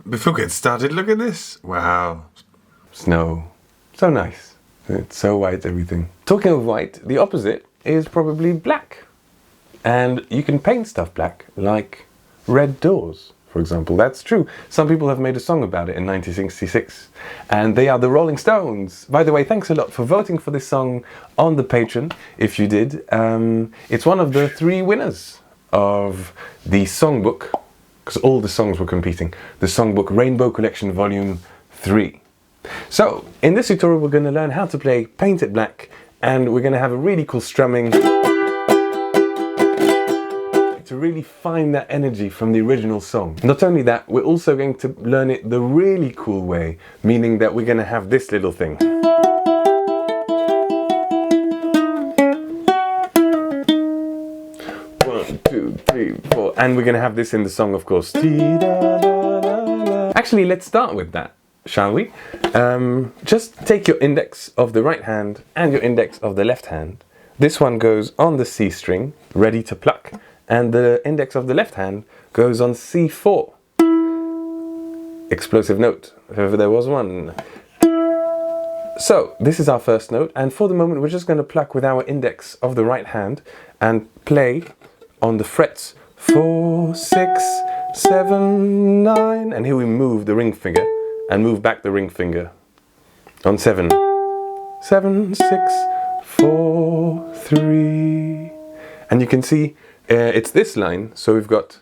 before we get started, look at this. Wow. Snow. So nice. It's so white, everything. Talking of white, the opposite is probably black. And you can paint stuff black, like red doors, for example. That's true. Some people have made a song about it in 1966. And they are the Rolling Stones. By the way, thanks a lot for voting for this song on the Patreon, if you did. It's one of the 3 winners of the songbook, because all the songs were competing. The songbook Rainbow Collection Volume 3. So, in this tutorial we're going to learn how to play Paint It Black, and we're going to have a really cool strumming to really find that energy from the original song. Not only that, we're also going to learn it the really cool way, meaning that we're going to have this little thing. 1, 2, 3, 4, and we're going to have this in the song, of course. Actually, let's start with that, shall we? Just take your index of the right hand and your index of the left hand. This one goes on the C string, ready to pluck, and the index of the left hand goes on C4. Explosive note, if ever there was one. So, this is our first note, and for the moment we're just going to pluck with our index of the right hand and play on the frets 4, 6, 7, 9, and here we move the ring finger and move back the ring finger on 7. 7, 6, 4, 3, and you can see it's this line, so we've got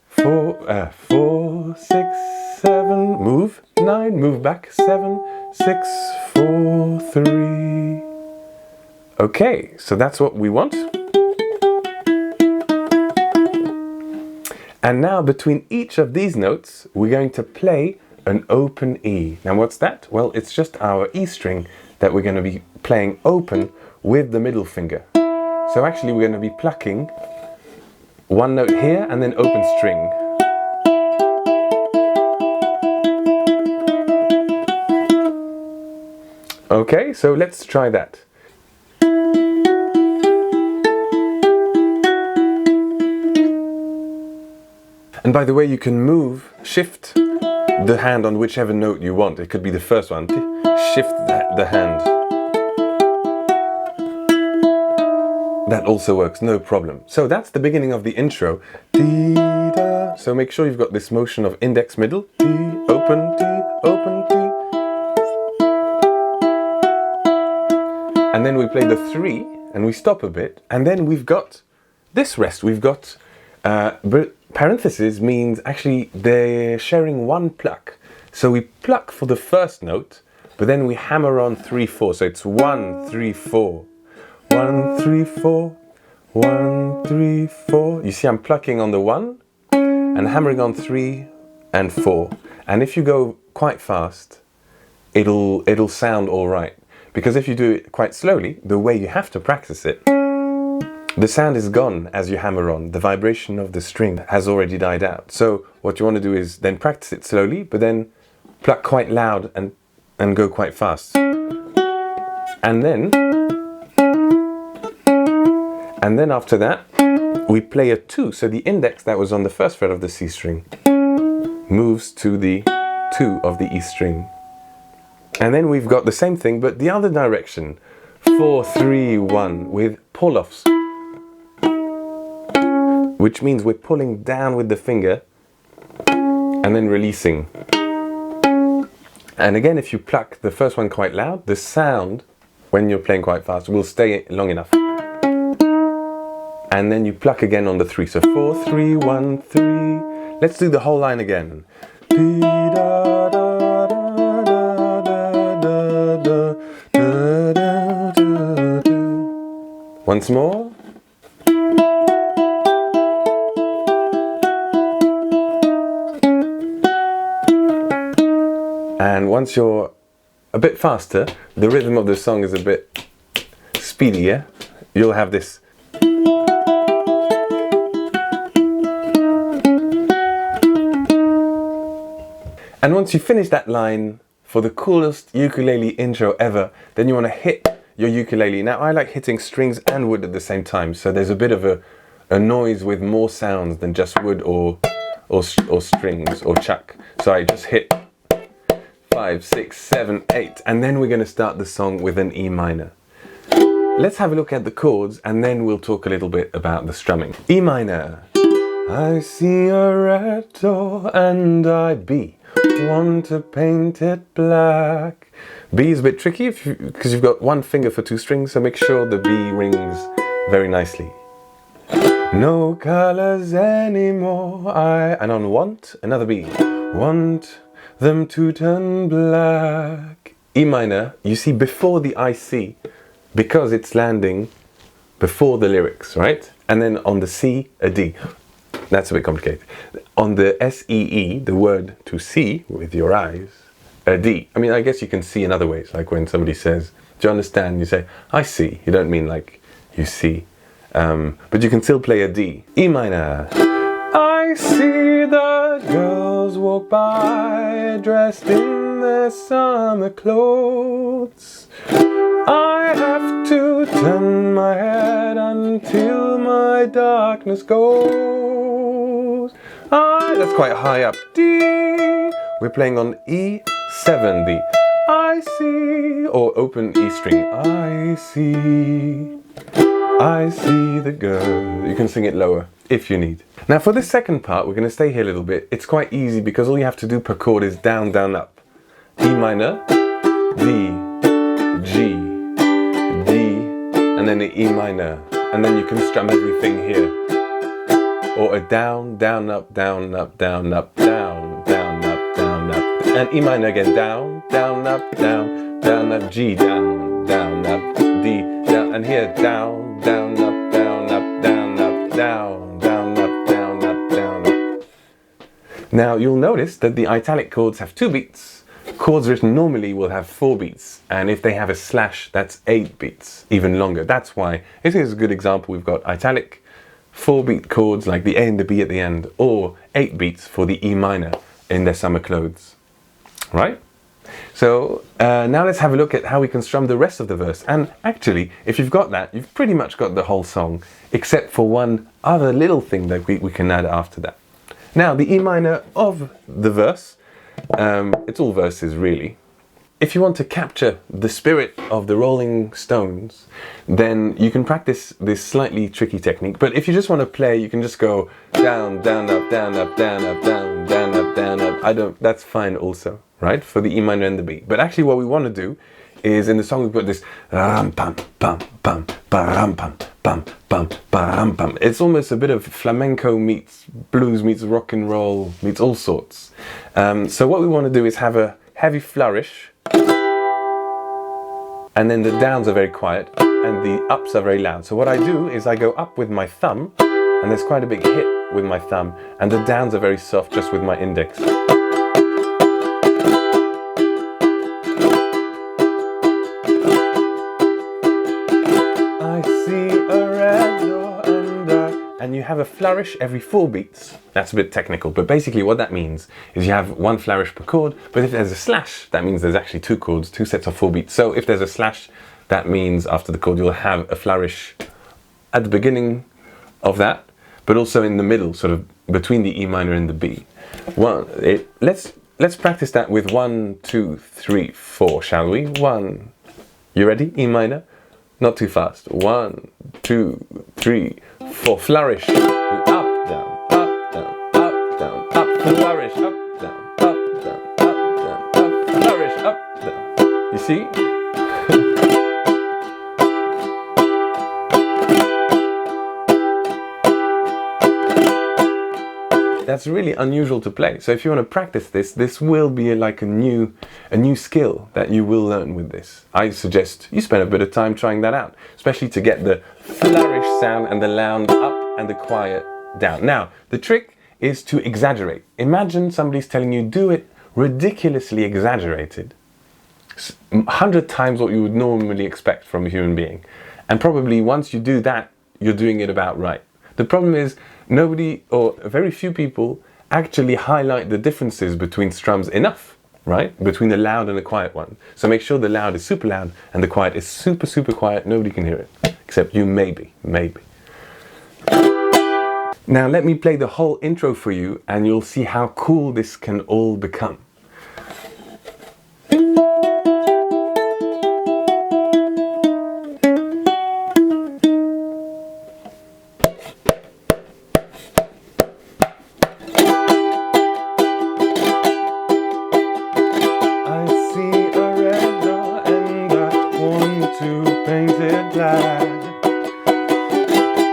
4, 6, 7, move, 9, move back, 7, 6, 4, 3. Okay, so that's what we want. And now between each of these notes, we're going to play an open E. Now what's that? Well, it's just our E string that we're going to be playing open with the middle finger. So actually we're going to be plucking one note here and then open string. Okay, so let's try that. And by the way, you can move, shift the hand on whichever note you want. It could be the first one. Shift the hand. That also works, no problem. So that's the beginning of the intro. So make sure you've got this motion of index middle. Open, open, and then we play the 3 and we stop a bit. And then we've got this rest. We've got parentheses means actually they're sharing one pluck. So we pluck for the first note, but then we hammer on 3, 4. So it's 1, 3, 4. 1, 3, 4. 1, 3, 4. You see I'm plucking on the 1 and hammering on 3 and 4. And if you go quite fast, it'll sound all right. Because if you do it quite slowly, the way you have to practice it, the sound is gone as you hammer on. The vibration of the string has already died out. So what you want to do is then practice it slowly, but then pluck quite loud and go quite fast. And then after that, we play a 2. So the index that was on the first fret of the C string moves to the 2 of the E string. And then we've got the same thing, but the other direction. 4, 3, 1 with pull-offs. Which means we're pulling down with the finger and then releasing. And again, if you pluck the first one quite loud, the sound, when you're playing quite fast, will stay long enough. And then you pluck again on the 3. So 4, 3, 1, 3. Let's do the whole line again. Once more. And once you're a bit faster, the rhythm of the song is a bit speedier. You'll have this. And once you finish that line, for the coolest ukulele intro ever, then you want to hit your ukulele. Now I like hitting strings and wood at the same time, so there's a bit of a noise with more sounds than just wood or or strings or chuck. So I just hit 5, 6, 7, 8, and then we're going to start the song with an E minor. Let's have a look at the chords and then we'll talk a little bit about the strumming. E minor. I see a red door and I want to paint it black. B is a bit tricky because you've got one finger for two strings, so make sure the B rings very nicely. No colors anymore. And on want, another B. Want them to turn black. E minor, you see before the IC, because it's landing before the lyrics, right? And then on the C, a D. That's a bit complicated. On the SEE, the word to see with your eyes, a D. I mean, I guess you can see in other ways, like when somebody says, do you understand? You say, I see. You don't mean like you see. But you can still play a D. E minor. I see the girls walk by dressed in their summer clothes. I have to turn my head until my darkness goes. That's quite high up. D. We're playing on E7, the I see, or open E string. I see the girl. You can sing it lower if you need. Now for this second part, we're going to stay here a little bit. It's quite easy because all you have to do per chord is down, down, up. E minor, D, G, D, and then the E minor. And then you can strum everything here. Or a down, down, up, down, up, down, up, down, down, up, down, up. And E minor again, down, down, up, down, down, up, G, down, down, up, D, down, and here, down, down, up, down, up, down, up, down, down, up, down, up, down, up. Now you'll notice that the italic chords have 2 beats. Chords written normally will have 4 beats, and if they have a slash, that's 8 beats, even longer. That's why this is a good example. We've got italic 4-beat chords like the A and the B at the end, or 8 beats for the E minor in their summer clothes, right? So now let's have a look at how we can strum the rest of the verse. And actually, if you've got that, you've pretty much got the whole song, except for one other little thing that we can add after that. Now, the E minor of the verse, it's all verses really. If you want to capture the spirit of the Rolling Stones, then you can practice this slightly tricky technique. But if you just want to play, you can just go down, down, up, down, up, down, up, down, down, up, down, up. That's fine also, right? For the E minor and the B. But actually what we want to do is in the song we've got this ram pam pam pam pam pam pam pam pam pam. It's almost a bit of flamenco meets blues meets rock and roll meets all sorts. So what we want to do is have a heavy flourish, and then the downs are very quiet and the ups are very loud. So what I do is I go up with my thumb, and there's quite a big hit with my thumb, and the downs are very soft just with my index. I see a red door and you have a flourish every 4 beats. That's a bit technical, but basically what that means is you have 1 flourish per chord, but if there's a slash, that means there's actually 2 chords, 2 sets of 4 beats. So if there's a slash, that means after the chord you'll have a flourish at the beginning of that, but also in the middle, sort of between the E minor and the B. Let's practice that with 1, 2, 3, 4, shall we? 1. You ready? E minor. Not too fast. 1, 2, 3, 4. Flourish. Up, down, up, down, up, down, up. Flourish. Up, down, up, down, up, down, up. Flourish. Up, down. You see? That's really unusual to play. So if you want to practice this, this will be like a new skill that you will learn with this. I suggest you spend a bit of time trying that out, especially to get the flourish sound and the loud up and the quiet down. Now, the trick is to exaggerate. Imagine somebody's telling you, do it ridiculously exaggerated. 100 times what you would normally expect from a human being. And probably once you do that, you're doing it about right. The problem is nobody or very few people actually highlight the differences between strums enough, right? Between the loud and the quiet one. So make sure the loud is super loud and the quiet is super, super quiet. Nobody can hear it, except you maybe. Now let me play the whole intro for you and you'll see how cool this can all become.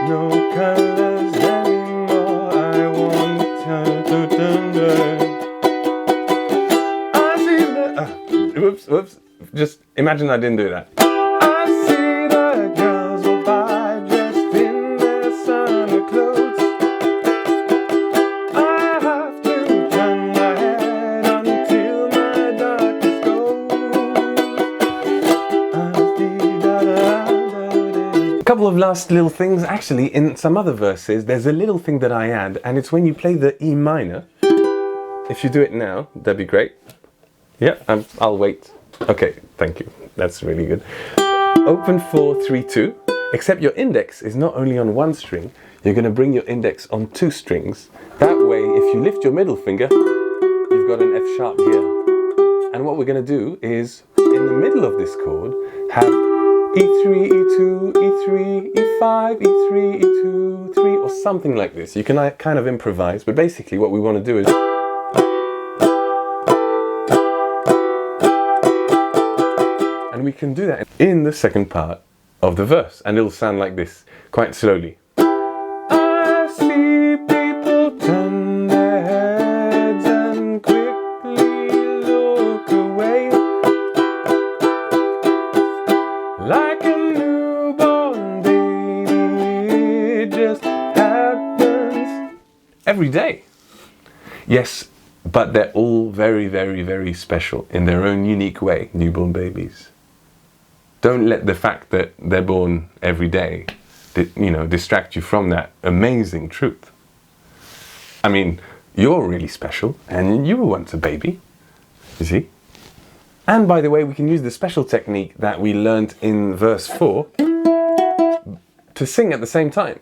No colors anymore, I want to Whoops. Just imagine I didn't do that. I see the girls go by dressed in their summer clothes. I have to turn my head until my darkness goes. A couple of last little things. Actually, in some other verses, there's a little thing that I add, and it's when you play the E minor. If you do it now, that'd be great. Yeah, I'll wait. Okay, thank you. That's really good. Open 4, 3, 2. Except your index is not only on one string, you're going to bring your index on 2 strings. That way, if you lift your middle finger, you've got an F sharp here. And what we're going to do is, in the middle of this chord, have E3, E2, E3, E5, E3, E2, 3, or something like this. You can kind of improvise, but basically what we want to do is... And we can do that in the second part of the verse, and it'll sound like this, quite slowly. I see people turn their heads and quickly look away, like a newborn baby. It just happens every day. Yes, but they're all very, very, very special in their own unique way, newborn babies. Don't let the fact that they're born every day, distract you from that amazing truth. I mean, you're really special, and you were once a baby, you see? And by the way, we can use the special technique that we learned in verse 4 to sing at the same time.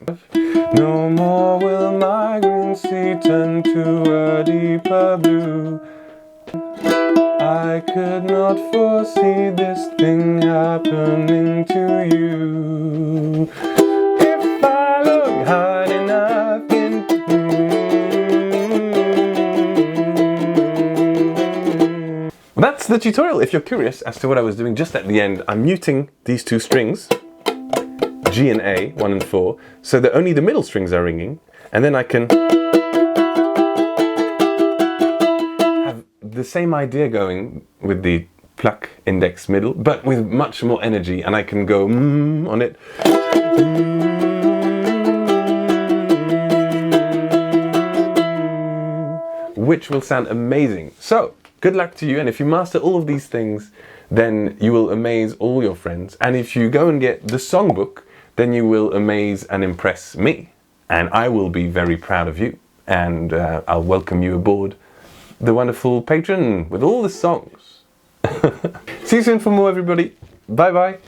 No more will my green sea turn to a deeper blue. I could not foresee this thing happening to you. If I look hard enough into... Well, that's the tutorial. If you're curious as to what I was doing just at the end, I'm muting these 2 strings, G and A, 1 and 4, so that only the middle strings are ringing, and then I can... the same idea going with the pluck, index, middle, but with much more energy, and I can go on it. Which will sound amazing. So, good luck to you, and if you master all of these things, then you will amaze all your friends. And if you go and get the songbook, then you will amaze and impress me. And I will be very proud of you, and I'll welcome you aboard the wonderful patron with all the songs. See you soon for more, everybody. Bye bye.